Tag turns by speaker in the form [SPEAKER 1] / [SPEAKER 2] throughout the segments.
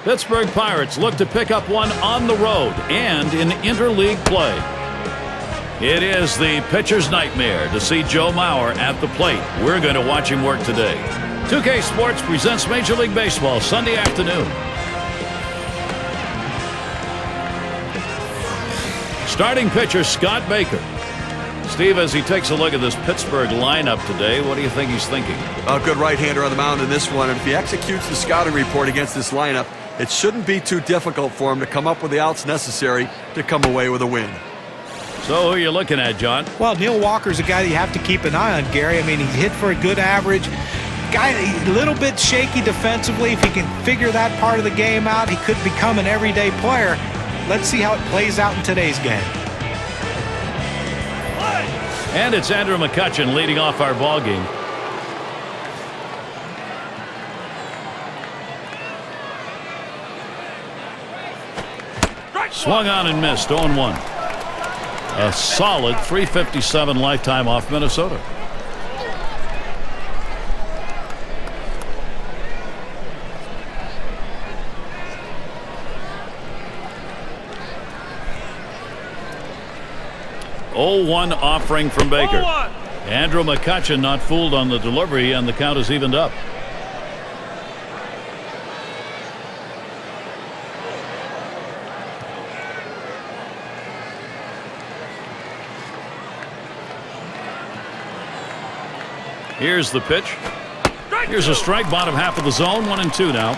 [SPEAKER 1] Pittsburgh Pirates look to pick up one on the road and in interleague play. It is the pitcher's nightmare to see Joe Mauer at the plate. We're going to watch him work today. 2K Sports presents Major League Baseball Sunday afternoon. Starting pitcher Scott Baker. Steve, as he takes a look at this Pittsburgh lineup today, what do you think he's thinking?
[SPEAKER 2] A good right-hander on the mound in this one, and if he executes the scouting report against this lineup, it shouldn't be too difficult for him to come up with the outs necessary to come away with a win.
[SPEAKER 1] So who are you looking at, John?
[SPEAKER 3] Well, Neil Walker's a guy that you have to keep an eye on, Gary. I mean, he's hit for a good average. Guy a little bit shaky defensively. If he can figure that part of the game out, he could become an everyday player. Let's see how it plays out in today's game.
[SPEAKER 1] And it's Andrew McCutchen leading off our ball game. Swung on and missed, 0-1. A solid .357 lifetime off Minnesota. .01 offering from Baker. Andrew McCutchen not fooled on the delivery, and the count is evened up. Here's the pitch. Here's a strike, bottom half of the zone, 1-2 now.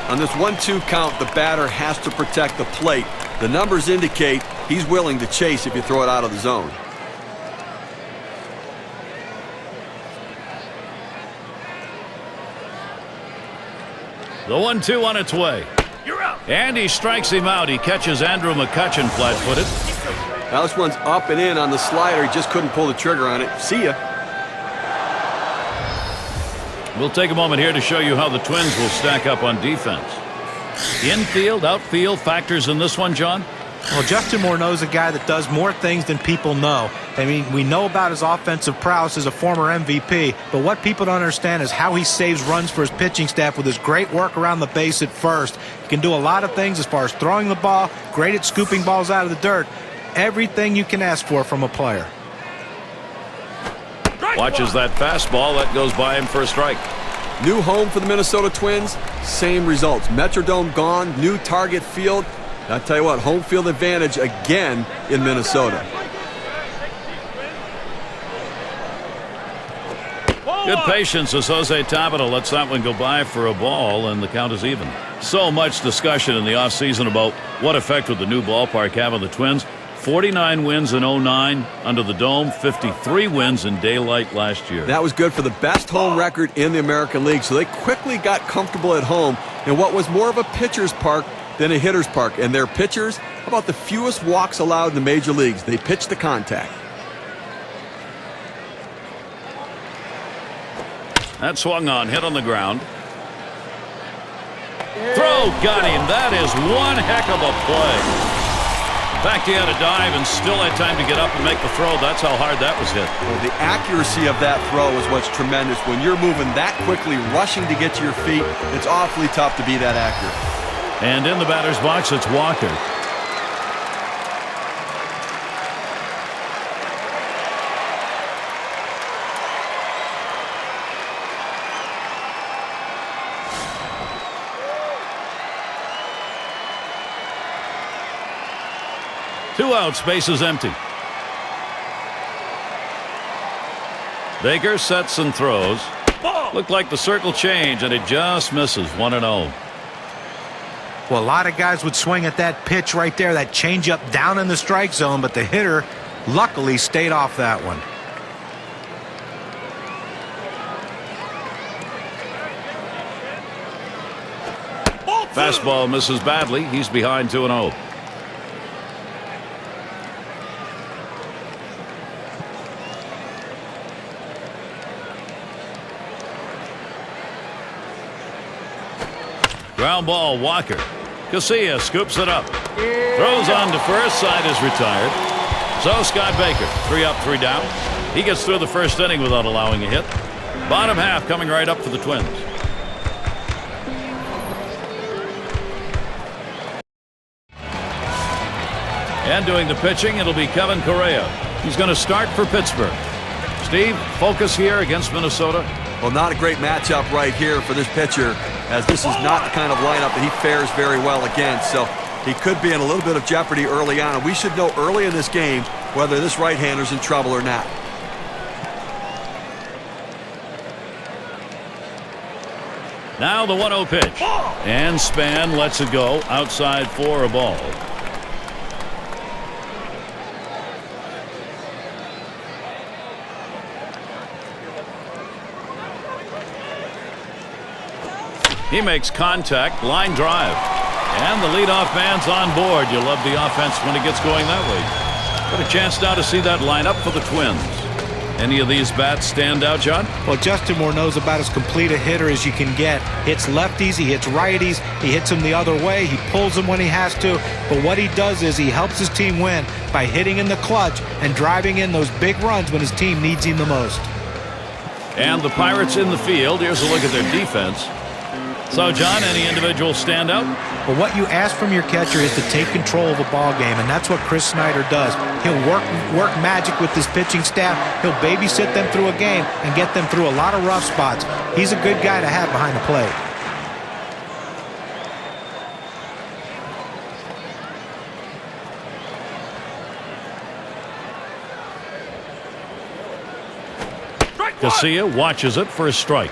[SPEAKER 2] On this 1-2 count, the batter has to protect the plate. The numbers indicate he's willing to chase if you throw it out of the zone.
[SPEAKER 1] The 1-2 on its way. You're out. And he strikes him out. He catches Andrew McCutchen flat-footed.
[SPEAKER 2] Now this one's up and in on the slider. He just couldn't pull the trigger on it. See ya.
[SPEAKER 1] We'll take a moment here to show you how the Twins will stack up on defense. Infield, outfield factors in this one, John?
[SPEAKER 3] Well, Justin Morneau's a guy that does more things than people know. I mean, we know about his offensive prowess as a former MVP, but what people don't understand is how he saves runs for his pitching staff with his great work around the base at first. He can do a lot of things as far as throwing the ball, great at scooping balls out of the dirt. Everything you can ask for from a player.
[SPEAKER 1] Watches that fastball. That goes by him for a strike.
[SPEAKER 2] New home for the Minnesota Twins. Same results. Metrodome gone. New Target Field. I tell you what, home field advantage again in Minnesota.
[SPEAKER 1] Good patience as Jose Tabata lets that one go by for a ball, and the count is even. So much discussion in the offseason about what effect would the new ballpark have on the Twins. 49 wins in 09 under the dome, 53 wins in daylight last year.
[SPEAKER 2] That was good for the best home record in the American League, so they quickly got comfortable at home in what was more of a pitcher's park than a hitter's park. And their pitchers, how about the fewest walks allowed in the major leagues? They pitch the contact.
[SPEAKER 1] That swung on, hit on the ground. Throw, got him. That is one heck of a play. In fact, he had a dive and still had time to get up and make the throw. That's how hard that was hit.
[SPEAKER 2] Well, the accuracy of that throw is what's tremendous. When you're moving that quickly, rushing to get to your feet, it's awfully tough to be that accurate.
[SPEAKER 1] And in the batter's box, it's Walker. Two outs, bases empty. Baker sets and throws. Looked like the circle change, and it just misses. 1-0.
[SPEAKER 3] Well, a lot of guys would swing at that pitch right there, that changeup down in the strike zone, but the hitter luckily stayed off that one.
[SPEAKER 1] Fastball misses badly. He's behind 2-0. Ground ball, Walker. Casilla scoops it up. Throws on to first. Side is retired. So Scott Baker, 3 up, 3 down. He gets through the first inning without allowing a hit. Bottom half coming right up for the Twins. And doing the pitching, it'll be Kevin Correa. He's going to start for Pittsburgh. Steve, focus here against Minnesota.
[SPEAKER 2] Well, not a great matchup right here for this pitcher, as this is not the kind of lineup that he fares very well against. So he could be in a little bit of jeopardy early on, and we should know early in this game whether this right-hander's in trouble or not.
[SPEAKER 1] Now the 1-0 pitch. And Span lets it go outside for a ball. He makes contact, line drive. And the leadoff man's on board. You love the offense when it gets going that way. Got a chance now to see that lineup for the Twins. Any of these bats stand out, John?
[SPEAKER 3] Well, Justin Moore knows about as complete a hitter as you can get. Hits lefties, he hits righties, he hits them the other way, he pulls them when he has to. But what he does is he helps his team win by hitting in the clutch and driving in those big runs when his team needs him the most.
[SPEAKER 1] And the Pirates in the field. Here's a look at their defense. So, John, any individual stand out?
[SPEAKER 3] But what you ask from your catcher is to take control of a ball game, and that's what Chris Snyder does. He'll work magic with his pitching staff. He'll babysit them through a game and get them through a lot of rough spots. He's a good guy to have behind the plate.
[SPEAKER 1] Casilla watches it for a strike.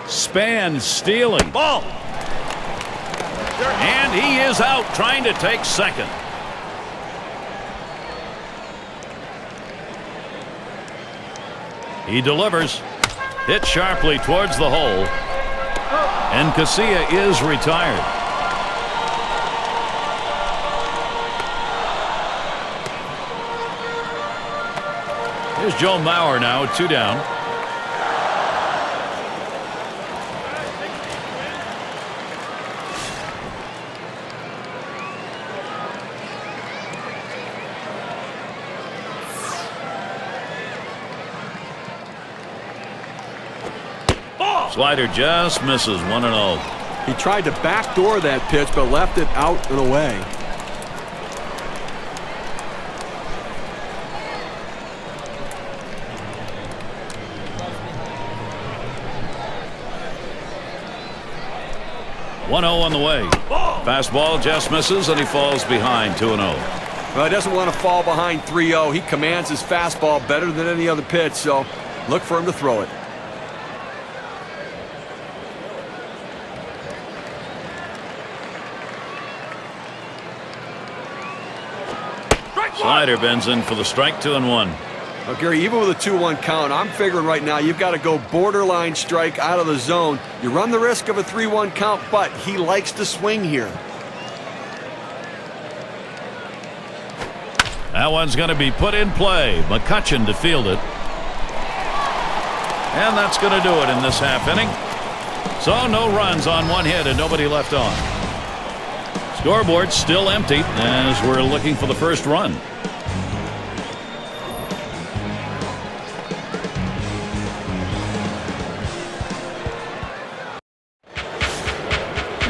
[SPEAKER 1] Span stealing. Ball. And he is out trying to take second. He delivers. Hit sharply towards the hole. And Casilla is retired. Here's Joe Mauer now, 2 down. Slider just misses, 1-0.
[SPEAKER 2] He tried to backdoor that pitch, but left it out and away.
[SPEAKER 1] On the way. Fastball just misses, and he falls behind 2-0.
[SPEAKER 2] Well, he doesn't want to fall behind 3-0. He commands his fastball better than any other pitch, so look for him to throw it.
[SPEAKER 1] Slider bends in for the strike, 2-1.
[SPEAKER 2] Well, Gary, even with a 2-1 count, I'm figuring right now you've got to go borderline strike out of the zone. You run the risk of a 3-1 count, but he likes to swing here.
[SPEAKER 1] That one's going to be put in play. McCutchen to field it. And that's going to do it in this half inning. So no runs on 1 hit and nobody left on. Scoreboard still empty as we're looking for the first run.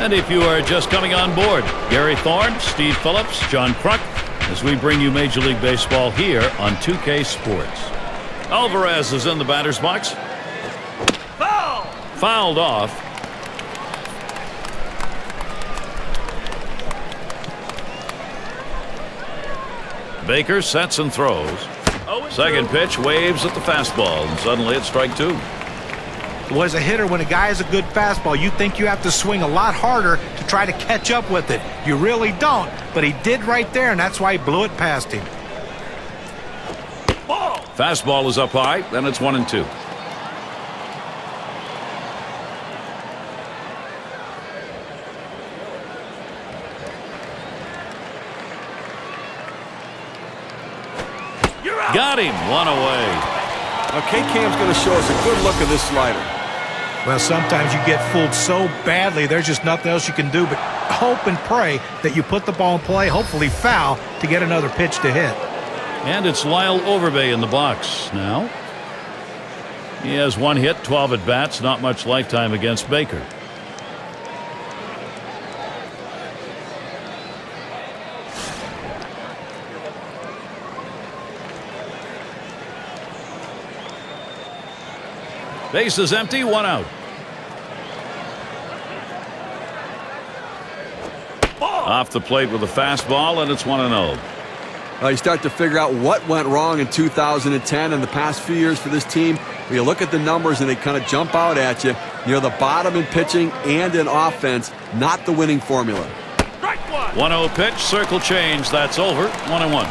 [SPEAKER 1] And if you are just coming on board, Gary Thorne, Steve Phillips, John Kruk, as we bring you Major League Baseball here on 2K Sports. Alvarez is in the batter's box. Foul! Fouled off. Baker sets and throws. Second pitch waves at the fastball, and suddenly it's strike 2.
[SPEAKER 3] Well, as a hitter, when a guy has a good fastball, you think you have to swing a lot harder to try to catch up with it. You really don't, but he did right there, and that's why he blew it past him.
[SPEAKER 1] Fastball is up high, then it's 1-2. Got him, 1 away.
[SPEAKER 2] Okay, Cam's going to show us a good look at this slider.
[SPEAKER 3] Well, sometimes you get fooled so badly, there's just nothing else you can do but hope and pray that you put the ball in play, hopefully foul, to get another pitch to hit.
[SPEAKER 1] And it's Lyle Overbay in the box now. He has 1 hit, 12 at bats, not much lifetime against Baker. Base is empty, 1 out. Off the plate with a fastball, and it's 1-0.
[SPEAKER 2] You start to figure out what went wrong in 2010 and the past few years for this team. When you look at the numbers and they kind of jump out at you, near the bottom in pitching and in offense, not the winning formula.
[SPEAKER 1] 1-0 pitch, circle change, that's over, 1-1.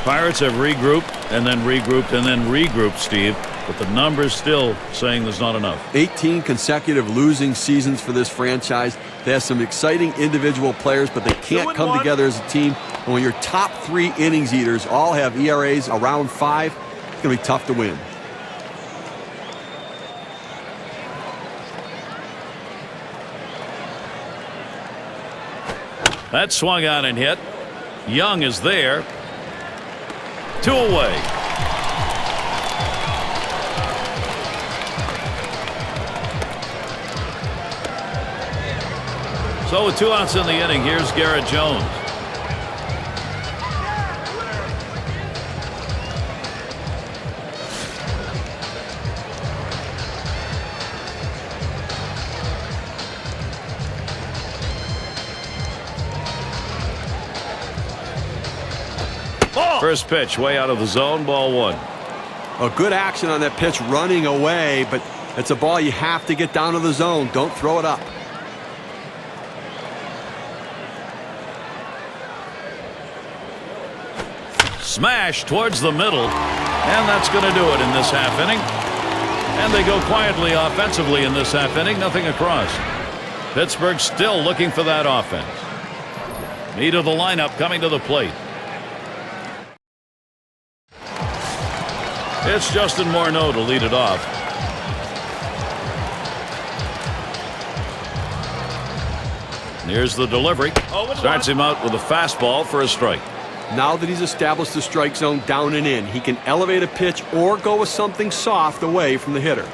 [SPEAKER 1] Pirates have regrouped and then regrouped and then regrouped, Steve, but the numbers still saying there's not enough.
[SPEAKER 2] 18 consecutive losing seasons for this franchise. They have some exciting individual players, but they can't come together as a team. And when your top 3 innings eaters all have ERAs around 5, it's going to be tough to win.
[SPEAKER 1] That swung on and hit. Young is there. 2 away. So with 2 outs in the inning, here's Garrett Jones. First pitch way out of the zone, ball 1.
[SPEAKER 2] A good action on that pitch, running away, but it's a ball you have to get down to the zone. Don't throw it up.
[SPEAKER 1] Smash towards the middle, and that's going to do it in this half inning. And they go quietly offensively in this half inning, nothing across. Pittsburgh still looking for that offense. Meat of the lineup coming to the plate. It's Justin Morneau to lead it off. Here's the delivery. Starts him out with a fastball for a strike.
[SPEAKER 2] Now that he's established the strike zone down and in, he can elevate a pitch or go with something soft away from the hitter.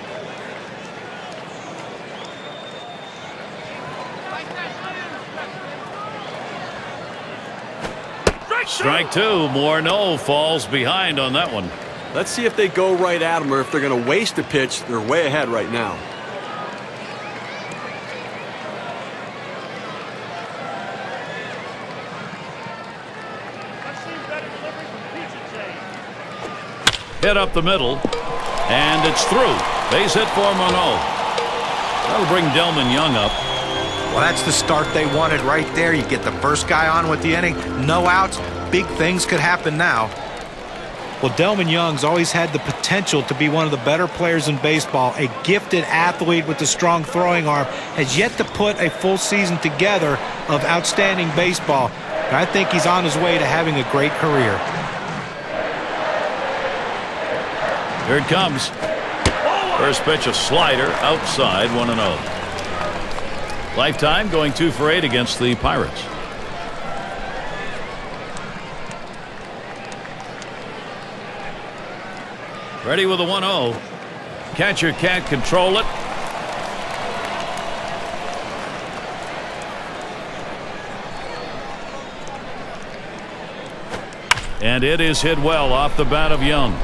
[SPEAKER 1] Strike 2. Morneau falls behind on that one.
[SPEAKER 2] Let's see if they go right at him or if they're going to waste a pitch. They're way ahead right now.
[SPEAKER 1] Hit up the middle, and it's through. Base hit for Morneau. That'll bring Delman Young up.
[SPEAKER 3] Well, that's the start they wanted right there. You get the first guy on with the inning, no outs. Big things could happen now. Well, Delman Young's always had the potential to be one of the better players in baseball. A gifted athlete with a strong throwing arm, has yet to put a full season together of outstanding baseball. And I think he's on his way to having a great career.
[SPEAKER 1] Here it comes. First pitch, a slider outside, 1-0. Lifetime going 2 for 8 against the Pirates. Ready with a 1-0. Catcher can't control it. And it is hit well off the bat of Young.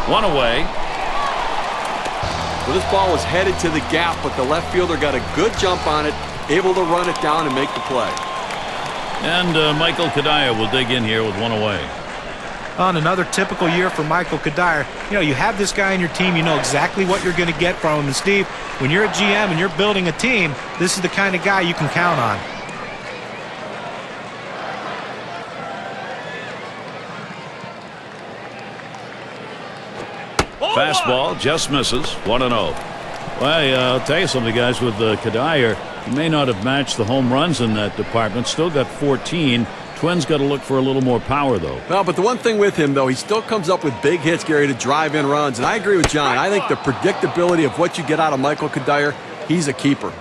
[SPEAKER 1] 1 away.
[SPEAKER 2] Well, this ball was headed to the gap, but the left fielder got a good jump on it, able to run it down and make the play.
[SPEAKER 1] And Michael Kadaya will dig in here with 1 away.
[SPEAKER 3] On another typical year for Michael Kadire. You know, you have this guy in your team, you know exactly what you're going to get from him. And Steve, when you're a GM and you're building a team, this is the kind of guy you can count on.
[SPEAKER 1] Fastball just misses, 1-0. Well, I'll tell you something, guys, with Kadire, he may not have matched the home runs in that department. Still got 14. Twins got to look for a little more power, though.
[SPEAKER 2] Well, but the one thing with him, though, he still comes up with big hits, Gary, to drive in runs. And I agree with John. I think the predictability of what you get out of Michael Kadire, he's a keeper.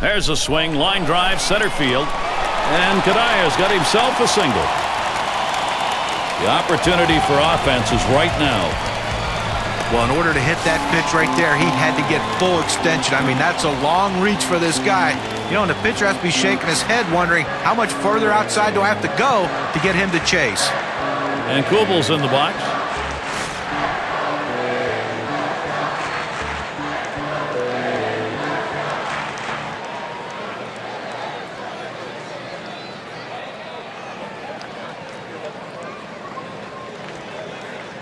[SPEAKER 1] There's a swing, line drive, center field, and Kadaya's got himself a single. The opportunity for offense is right now.
[SPEAKER 3] Well, in order to hit that pitch right there, he had to get full extension. I mean, that's a long reach for this guy. You know, and the pitcher has to be shaking his head wondering how much further outside do I have to go to get him to chase.
[SPEAKER 1] And Kubel's in the box.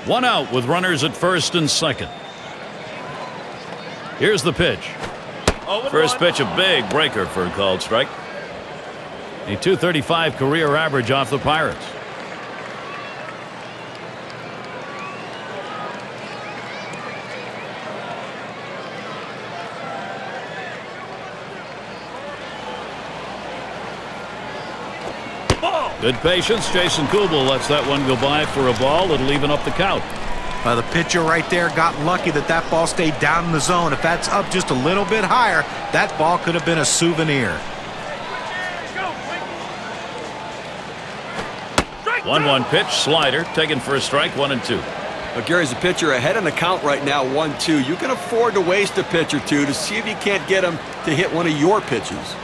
[SPEAKER 1] One out with runners at first and second. Here's the pitch. First pitch, a big breaker for a called strike. A .235 career average off the Pirates. Good patience. Jason Kubel lets that one go by for a ball. It'll even up the count.
[SPEAKER 3] The pitcher right there got lucky that that ball stayed down in the zone. If that's up just a little bit higher, that ball could have been a souvenir.
[SPEAKER 1] 1-1 pitch, slider, taken for a strike, 1-2.
[SPEAKER 2] Well, Gary's a pitcher ahead in the count right now, 1-2. You can afford to waste a pitch or two to see if you can't get him to hit one of your pitches.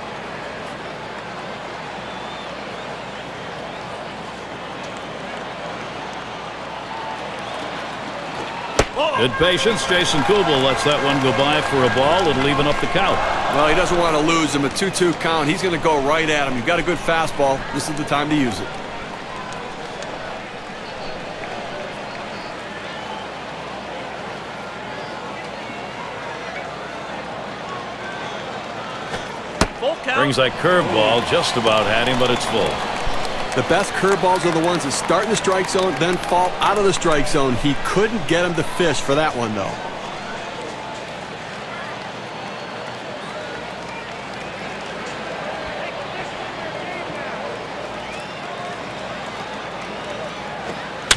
[SPEAKER 1] Good patience. Jason Kubel lets that one go by for a ball. It'll even up the count.
[SPEAKER 2] Well, he doesn't want to lose him. A 2-2 count. He's going to go right at him. You've got a good fastball. This is the time to use it.
[SPEAKER 1] Brings that curveball, just about had him, but it's full.
[SPEAKER 2] The best curveballs are the ones that start in the strike zone, then fall out of the strike zone. He couldn't get him to fish for that one, though.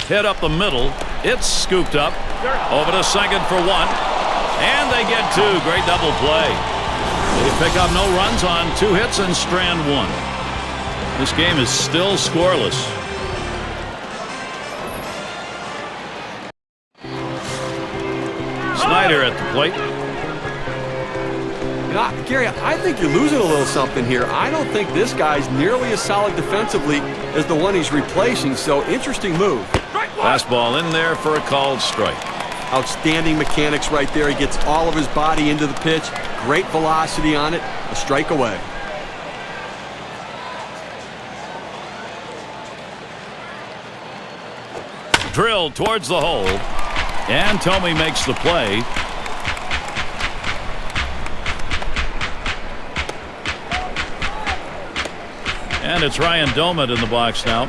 [SPEAKER 1] Hit up the middle. It's scooped up. Over to second for one. And they get two. Great double play. They pick up no runs on 2 hits and strand 1. This game is still scoreless. Snyder at the plate.
[SPEAKER 2] You know, Gary, I think you're losing a little something here. I don't think this guy's nearly as solid defensively as the one he's replacing, so interesting move.
[SPEAKER 1] Fastball in there for a called strike.
[SPEAKER 2] Outstanding mechanics right there. He gets all of his body into the pitch. Great velocity on it. A strike away.
[SPEAKER 1] Drilled towards the hole. And Tomey makes the play. And it's Ryan Doumit in the box now.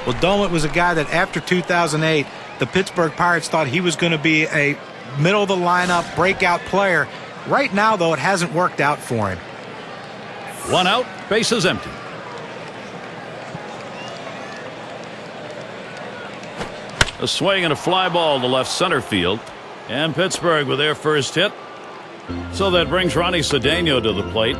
[SPEAKER 3] Well, Doumit was a guy that after 2008, the Pittsburgh Pirates thought he was going to be a middle-of-the-lineup breakout player. Right now, though, it hasn't worked out for him.
[SPEAKER 1] One out, bases empty. A swing and a fly ball to left center field. And Pittsburgh with their first hit. So that brings Ronnie Cedeno to the plate.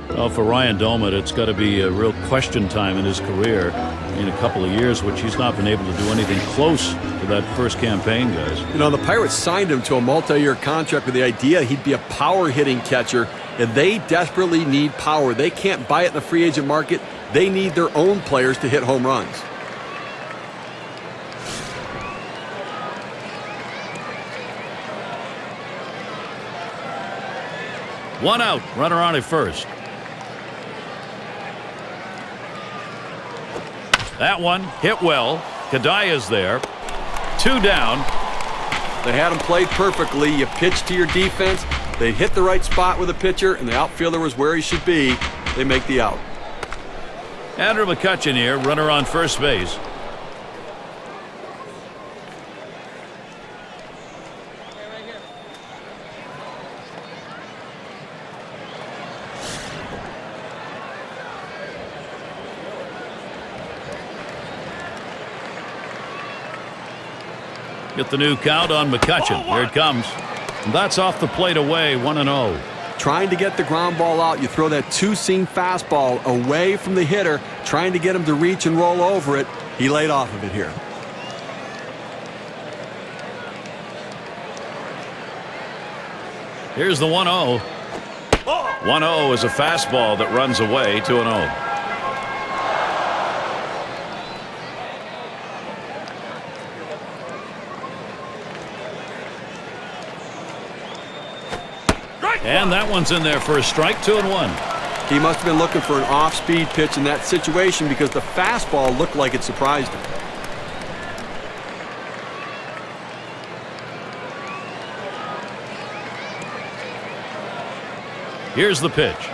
[SPEAKER 1] Well, for Ryan Doumit, it's got to be a real question time in his career in a couple of years, which he's not been able to do anything close to that first campaign, guys.
[SPEAKER 2] You know, the Pirates signed him to a multi-year contract with the idea he'd be a power-hitting catcher, and they desperately need power. They can't buy it in the free agent market. They need their own players to hit home runs.
[SPEAKER 1] One out, runner on at first. That one hit well. Kadaya's there. 2 down.
[SPEAKER 2] They had him played perfectly. You pitch to your defense. They hit the right spot with the pitcher, and the outfielder was where he should be. They make the out.
[SPEAKER 1] Andrew McCutchen here, runner on first base. Get the new count on McCutchen. Here it comes. And that's off the plate away, 1-0.
[SPEAKER 2] trying to get the ground ball out. You throw that two-seam fastball away from the hitter, trying to get him to reach and roll over it. He laid off of it here.
[SPEAKER 1] Here's the 1-0. 1-0 is a fastball that runs away, 2-0. And that one's in there for a strike, 2-1.
[SPEAKER 2] He must have been looking for an off-speed pitch in that situation because the fastball looked like it surprised him.
[SPEAKER 1] Here's the pitch.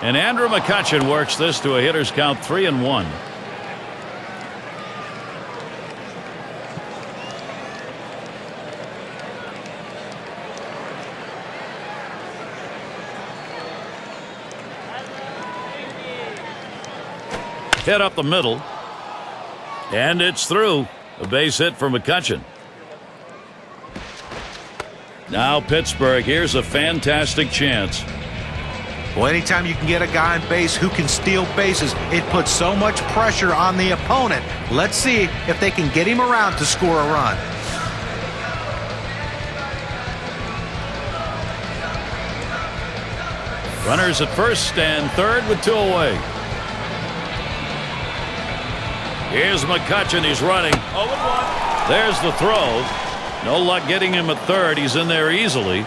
[SPEAKER 1] And Andrew McCutchen works this to a hitter's count, 3-1. Hit up the middle. And it's through. A base hit for McCutchen. Now Pittsburgh, here's a fantastic chance.
[SPEAKER 3] Well, anytime you can get a guy on base who can steal bases, it puts so much pressure on the opponent. Let's see if they can get him around to score a run.
[SPEAKER 1] Runners at first and third with 2 away. Here's McCutchen. He's running. 0-1. There's the throw. No luck getting him at third. He's in there easily.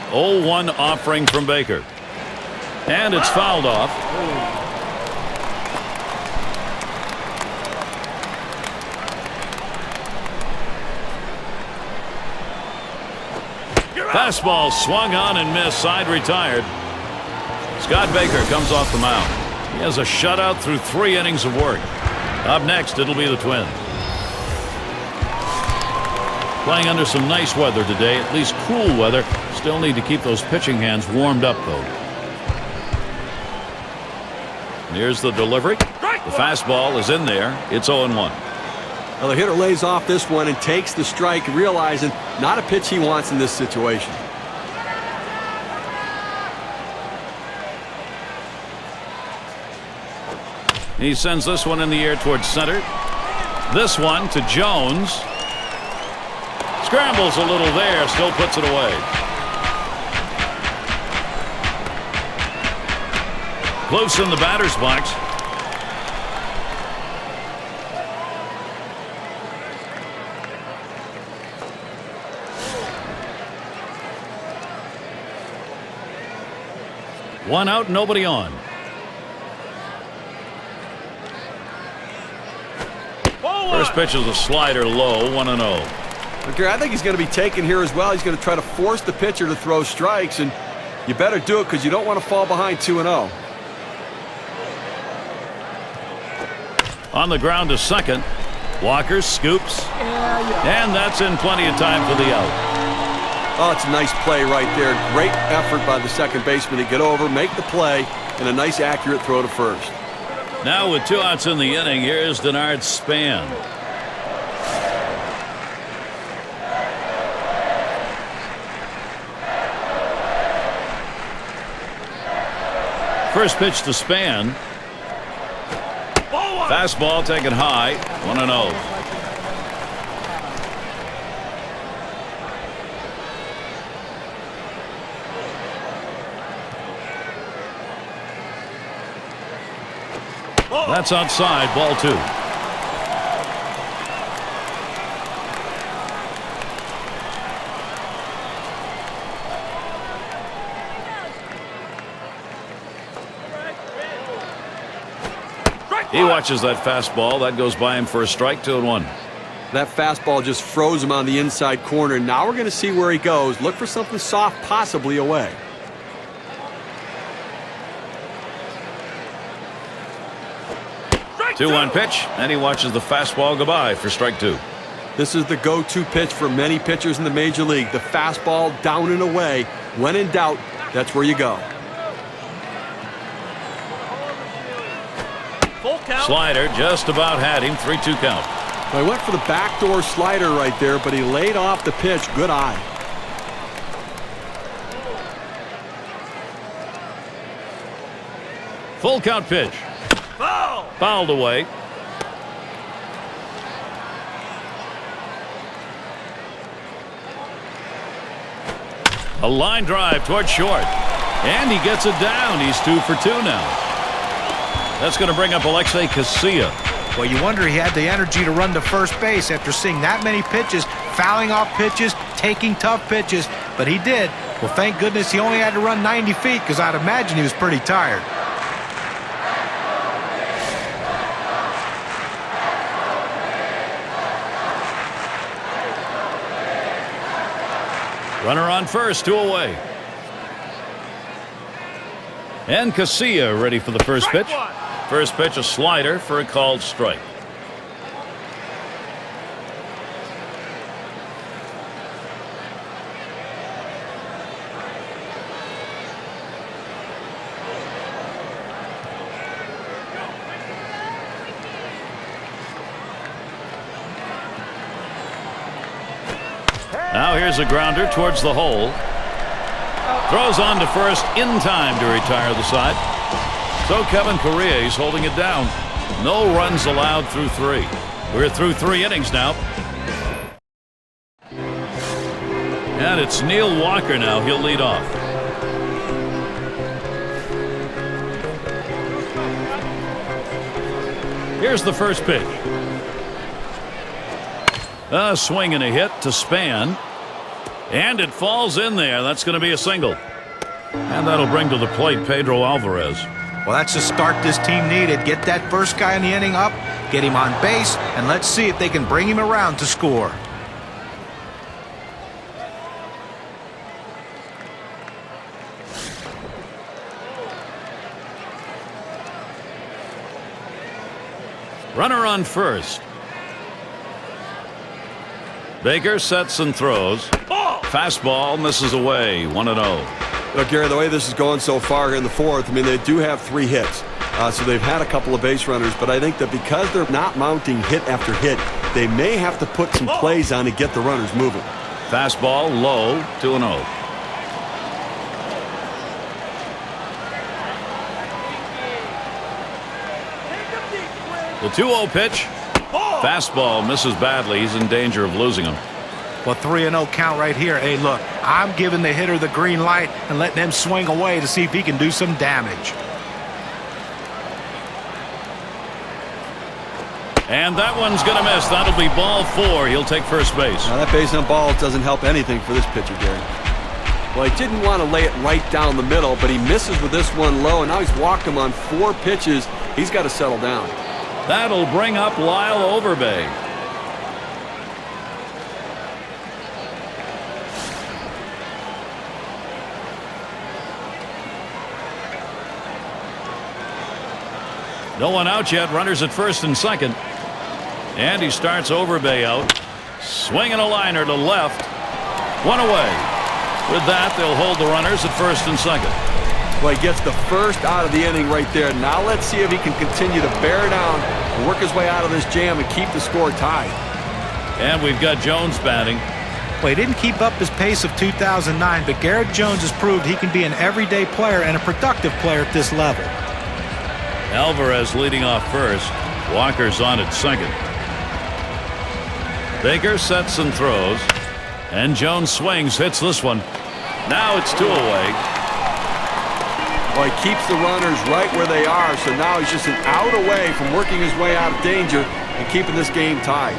[SPEAKER 1] Oh, 1 offering from Baker. And it's fouled off. Fastball swung on and missed. Side retired. Scott Baker comes off the mound. He has a shutout through 3 innings of work. Up next, it'll be the Twins. Playing under some nice weather today, at least cool weather. Still need to keep those pitching hands warmed up, though. Here's the delivery. The fastball is in there. It's 0-1.
[SPEAKER 2] Well, the hitter lays off this one and takes the strike, realizing not a pitch he wants in this situation.
[SPEAKER 1] He sends this one in the air towards center. This one to Jones. Scrambles a little there, still puts it away. Close in the batter's box. One out, nobody on. First pitch is a slider low, 1-0.
[SPEAKER 2] Okay, I think he's going to be taken here as well. He's going to try to force the pitcher to throw strikes, and you better do it because you don't want to fall behind 2-0.
[SPEAKER 1] On the ground to second. Walker scoops. And that's in plenty of time for the out.
[SPEAKER 2] Oh, it's a nice play right there. Great effort by the second baseman to get over, make the play, and a nice accurate throw to first.
[SPEAKER 1] Now with 2 outs in the inning, here's Denard Span. First pitch to Span. Fastball taken high, 1-0. That's outside, ball 2. He watches that fastball. That goes by him for a strike, 2-1.
[SPEAKER 2] That fastball just froze him on the inside corner. Now we're going to see where he goes. Look for something soft, possibly away.
[SPEAKER 1] Two 2-1 pitch, and he watches the fastball go by for strike 2.
[SPEAKER 2] This is the go-to pitch for many pitchers in the major league. The fastball down and away. When in doubt, that's where you go.
[SPEAKER 4] Full count.
[SPEAKER 1] Slider just about had him. 3-2 count.
[SPEAKER 2] Well, he went for the backdoor slider right there, but he laid off the pitch. Good eye.
[SPEAKER 1] Full count pitch.
[SPEAKER 4] Foul.
[SPEAKER 1] Fouled away. A line drive toward short. And he gets it down. He's 2 for 2 now. That's going to bring up Alexei Casilla.
[SPEAKER 3] Well, you wonder he had the energy to run to first base after seeing that many pitches, fouling off pitches, taking tough pitches, but he did. Well, thank goodness he only had to run 90 feet because I'd imagine he was pretty tired.
[SPEAKER 1] Runner on first, 2 away. And Casilla ready for the first pitch. First pitch, a slider for a called strike. Now here's a grounder towards the hole. Throws on to first in time to retire the side. So Kevin Correa is holding it down. No runs allowed through 3. We're through 3 innings now. And it's Neil Walker now. He'll lead off. Here's the first pitch. A swing and a hit to Span. And it falls in there. That's going to be a single. And that'll bring to the plate Pedro Alvarez.
[SPEAKER 3] Well, that's the start this team needed. Get that first guy in the inning up, get him on base, and let's see if they can bring him around to score.
[SPEAKER 1] Runner on first. Baker sets and throws. Fastball misses away. 1-0.
[SPEAKER 2] Look, Gary, the way this is going so far in the 4th, I mean, they do have 3 hits. So they've had a couple of base runners, but I think that because they're not mounting hit after hit, they may have to put some plays on to get the runners moving.
[SPEAKER 1] Fastball low. 2-0. The 2-0 pitch. Fastball misses badly. He's in danger of losing him.
[SPEAKER 3] Well, 3-0 count right here. Hey, look, I'm giving the hitter the green light and letting him swing away to see if he can do some damage.
[SPEAKER 1] And that one's going to miss. That'll be ball 4. He'll take first base.
[SPEAKER 2] Now, that base on balls doesn't help anything for this pitcher, Gary. Well, he didn't want to lay it right down the middle, but he misses with this one low, and now he's walked him on 4 pitches. He's got to settle down.
[SPEAKER 1] That'll bring up Lyle Overbay. No one out yet. Runners at first and second. And he starts Overbay out. Swinging a liner to left. 1 away. With that, they'll hold the runners at first and second.
[SPEAKER 2] Well, he gets the first out of the inning right there. Now let's see if he can continue to bear down and work his way out of this jam and keep the score tied.
[SPEAKER 1] And we've got Jones batting.
[SPEAKER 3] Well, he didn't keep up his pace of 2009, but Garrett Jones has proved he can be an everyday player and a productive player at this level.
[SPEAKER 1] Alvarez leading off first. Walker's on at second. Baker sets and throws. And Jones swings, hits this one. Now it's 2 away.
[SPEAKER 2] Well, he keeps the runners right where they are, so now he's just an out away from working his way out of danger and keeping this game tied.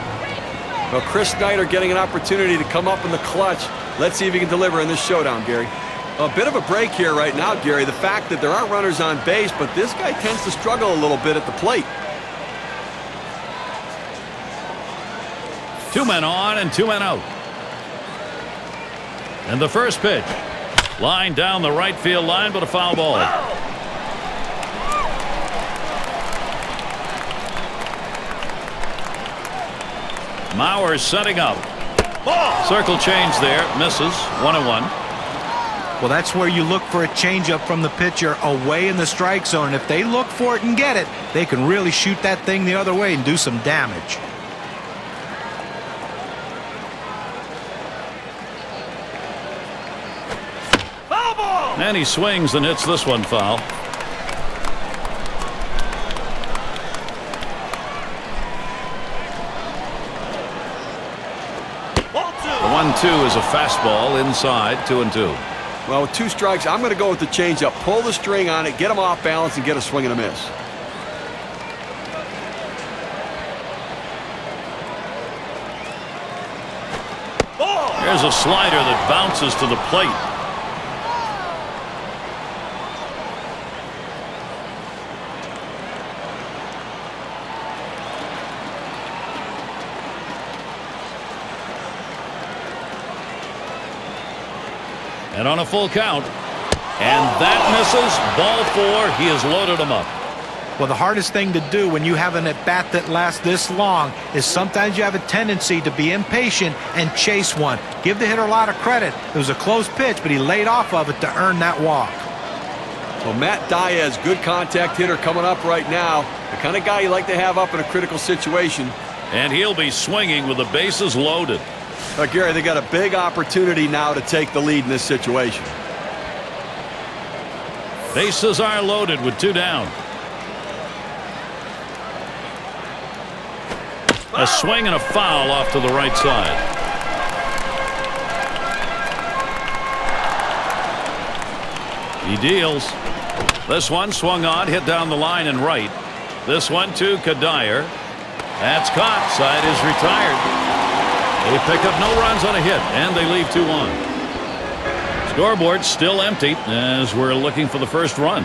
[SPEAKER 2] Well, Chris Snyder getting an opportunity to come up in the clutch. Let's see if he can deliver in this showdown, Gary. A bit of a break here right now, Gary. The fact that there are runners on base, but this guy tends to struggle a little bit at the plate.
[SPEAKER 1] 2 men on and 2 men out. And the first pitch. Line down the right field line, but a foul ball. Mauer setting up. Circle change there. Misses. 1-1.
[SPEAKER 3] Well, that's where you look for a changeup from the pitcher away in the strike zone. And if they look for it and get it, they can really shoot that thing the other way and do some damage.
[SPEAKER 1] And he swings and hits this one foul. The 1-2 is a fastball inside, 2-2.
[SPEAKER 2] Well, with 2 strikes, I'm going to go with the changeup. Pull the string on it, get him off balance, and get a swing and a miss.
[SPEAKER 1] Here's a slider that bounces to the plate. And on a full count. And that misses. Ball 4. He has loaded him up.
[SPEAKER 3] Well, the hardest thing to do when you have an at-bat that lasts this long is sometimes you have a tendency to be impatient and chase one. Give the hitter a lot of credit. It was a close pitch, but he laid off of it to earn that walk.
[SPEAKER 2] Well, Matt Diaz, good contact hitter coming up right now. The kind of guy you like to have up in a critical situation.
[SPEAKER 1] And he'll be swinging with the bases loaded.
[SPEAKER 2] Gary, they got a big opportunity now to take the lead in this situation.
[SPEAKER 1] Bases are loaded with 2 down. A swing and a foul off to the right side. He deals. This one swung on, hit down the line and right. This one to Kadire. That's caught. Side is retired. They pick up no runs on a hit, and they leave 2 on. Scoreboard still empty as we're looking for the first run.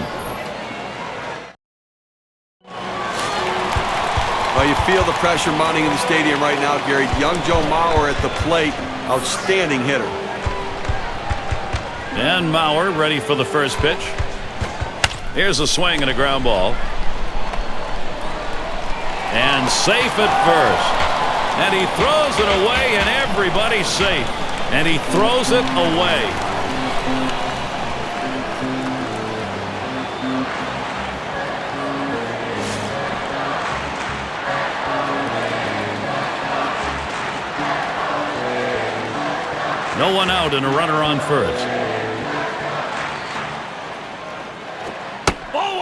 [SPEAKER 2] Well, you feel the pressure mounting in the stadium right now, Gary. Young Joe Mauer at the plate. Outstanding hitter.
[SPEAKER 1] And Mauer ready for the first pitch. Here's a swing and a ground ball. And safe at first. And he throws it away, and everybody's safe. And he throws it away. No one out and a runner on first.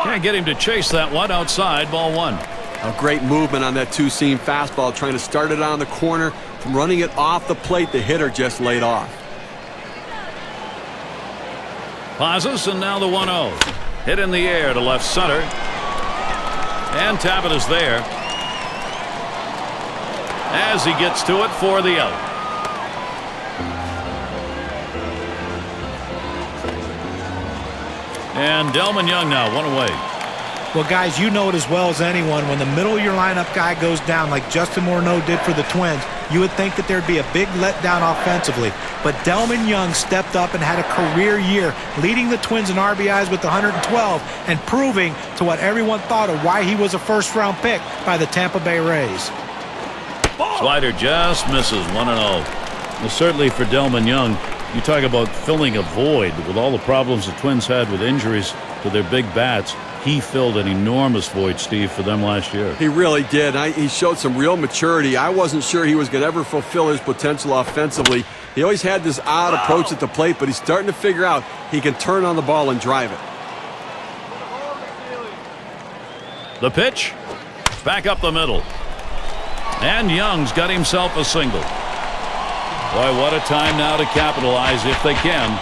[SPEAKER 1] Can't get him to chase that one outside. Ball 1.
[SPEAKER 2] A great movement on that 2-seam fastball, trying to start it on the corner. From running it off the plate, the hitter just laid off.
[SPEAKER 1] Pauses, and now the 1-0. Hit in the air to left center. And Tabit is there as he gets to it for the out. And Delman Young now 1 away.
[SPEAKER 3] Well, guys, you know it as well as anyone. When the middle of your lineup guy goes down like Justin Morneau did for the Twins, you would think that there'd be a big letdown offensively. But Delman Young stepped up and had a career year, leading the Twins in RBIs with 112 and proving to what everyone thought of why he was a first-round pick by the Tampa Bay Rays.
[SPEAKER 1] Slider just misses. 1-0. Well, certainly for Delman Young, you talk about filling a void with all the problems the Twins had with injuries to their big bats. He filled an enormous void, Steve, for them last year.
[SPEAKER 2] He really did. He showed some real maturity. I wasn't sure he was going to ever fulfill his potential offensively. He always had this odd approach at the plate, but he's starting to figure out he can turn on the ball and drive it.
[SPEAKER 1] The pitch. Back up the middle. And Young's got himself a single. Boy, what a time now to capitalize if they can.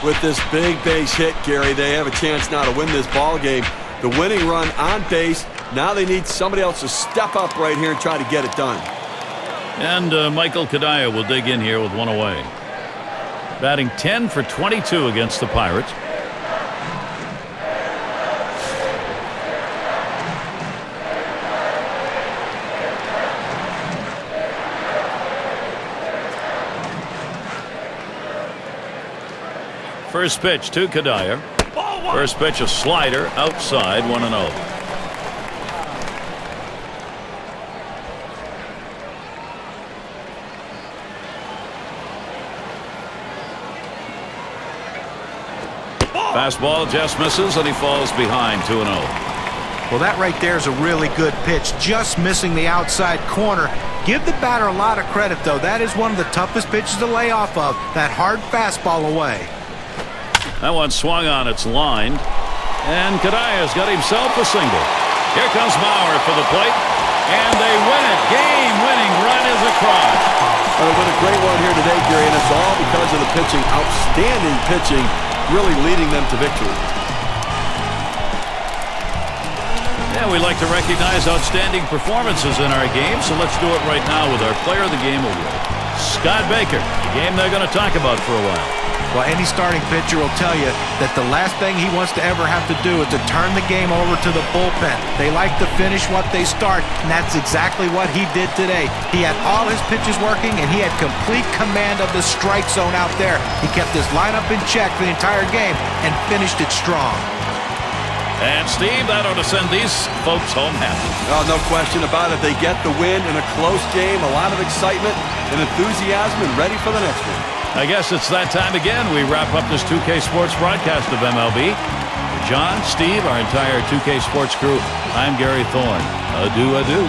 [SPEAKER 2] With this big base hit, Gary, they have a chance now to win this ball game. The winning run on base. Now they need somebody else to step up right here and try to get it done.
[SPEAKER 1] And Michael Kadire will dig in here with 1 away. Batting 10 for 22 against the Pirates. First pitch to Kadire. First pitch a slider outside. 1-0. Fastball just misses, and he falls behind 2-0.
[SPEAKER 3] Well, that right there is a really good pitch, just missing the outside corner. Give the batter a lot of credit, though. That is one of the toughest pitches to lay off of, that hard fastball away.
[SPEAKER 1] That one swung on, it's lined, and Kadaya's got himself a single. Here comes Mauer for the plate, and they win it. Game-winning run is across.
[SPEAKER 2] Well, they've been a great one here today, Gary, and it's all because of the pitching. Outstanding pitching, really leading them to victory.
[SPEAKER 1] Yeah, we like to recognize outstanding performances in our game, so let's do it right now with our Player of the Game award. Scott Baker, the game they're going to talk about for a while.
[SPEAKER 3] Well, any starting pitcher will tell you that the last thing he wants to ever have to do is to turn the game over to the bullpen. They like to finish what they start, and that's exactly what he did today. He had all his pitches working, and he had complete command of the strike zone out there. He kept his lineup in check the entire game and finished it strong.
[SPEAKER 1] And Steve, that ought to send these folks home happy.
[SPEAKER 2] Oh, no question about it. They get the win in a close game, a lot of excitement and enthusiasm, and ready for the next one.
[SPEAKER 1] I guess it's that time again. We wrap up this 2K Sports broadcast of MLB. For John, Steve, our entire 2K Sports crew, I'm Gary Thorne. Adieu, adieu.